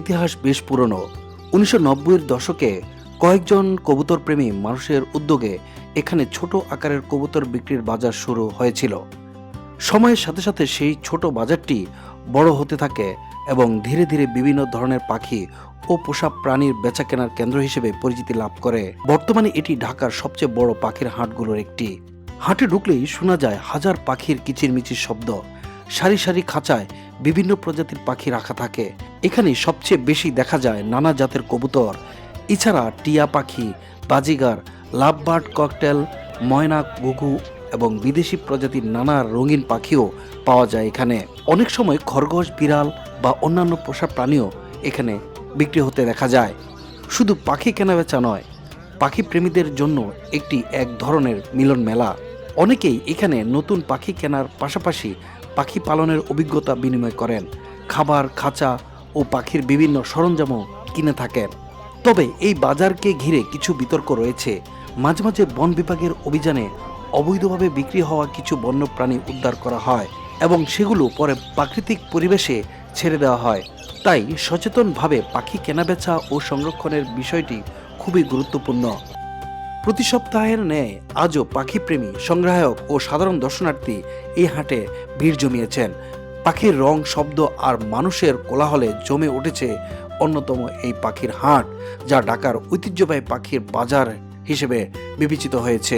ইতিহাস বেশ পুরনো। 1990-এর দশকে কয়েকজন কবুতর প্রেমী মানুষের উদ্যোগে এখানে ছোট আকারের কবুতর বিক্রির বাজার শুরু হয়েছিল। সময়ের সাথে সাথে সেই ছোট বাজারটি বড় হতে থাকে এবং ধীরে ধীরে বিভিন্ন ধরনের পাখি ও পোষা প্রাণীর বেচাকেনার কেন্দ্র হিসেবে পরিচিতি লাভ করে। বর্তমানে এটি ঢাকার সবচেয়ে বড় পাখির হাটগুলোর একটি। হাটে ঢুকলেই শোনা যায় হাজার পাখির কিচিরমিচির শব্দ। সারি সারি খাঁচায় বিভিন্ন প্রজাতির পাখি রাখা থাকে। এখানে সবচেয়ে বেশি দেখা যায় নানা জাতের কবুতর, এছাড়া টিয়া পাখি, বাজিগার, লাভবার্ড, ককটেল, ময়না, ঘুঘু এবং বিদেশি প্রজাতির নানা রঙিন পাখিও পাওয়া যায় এখানে। অনেক সময় খরগোশ, বিড়াল বা অন্যান্য পোষা প্রাণীও এখানে বিক্রি হতে দেখা যায়। শুধু পাখি কেনাবেচা নয়, পাখি প্রেমীদের জন্য এক ধরনের মিলন মেলা। অনেকেই এখানে নতুন পাখি কেনার পাশাপাশি পাখি পালনের অভিজ্ঞতা বিনিময় করেন, খাবার, খাঁচা ও পাখির বিভিন্ন সরঞ্জামও কিনে থাকেন। তবে এই বাজারকে ঘিরে কিছু বিতর্ক রয়েছে। মাঝে মাঝে বন বিভাগের অভিযানে অবৈধভাবে বিক্রি হওয়া কিছু বন্যপ্রাণী উদ্ধার করা হয় এবং সেগুলো পরে প্রাকৃতিক পরিবেশে ছেড়ে দেওয়া হয়। তাই সচেতনভাবে পাখি কেনাবেচা ও সংরক্ষণের বিষয়টি খুবই গুরুত্বপূর্ণ। প্রতি সপ্তাহের ন্যায় আজও পাখিপ্রেমী, সংগ্রাহক ও সাধারণ দর্শনার্থী এই হাটে ভিড় জমিয়েছেন। পাখির রং, শব্দ আর মানুষের কোলাহলে জমে উঠেছে অন্যতম এই পাখির হাট, যা ঢাকার ঐতিহ্যবাহী পাখির বাজার হিসেবে বিবেচিত হয়েছে।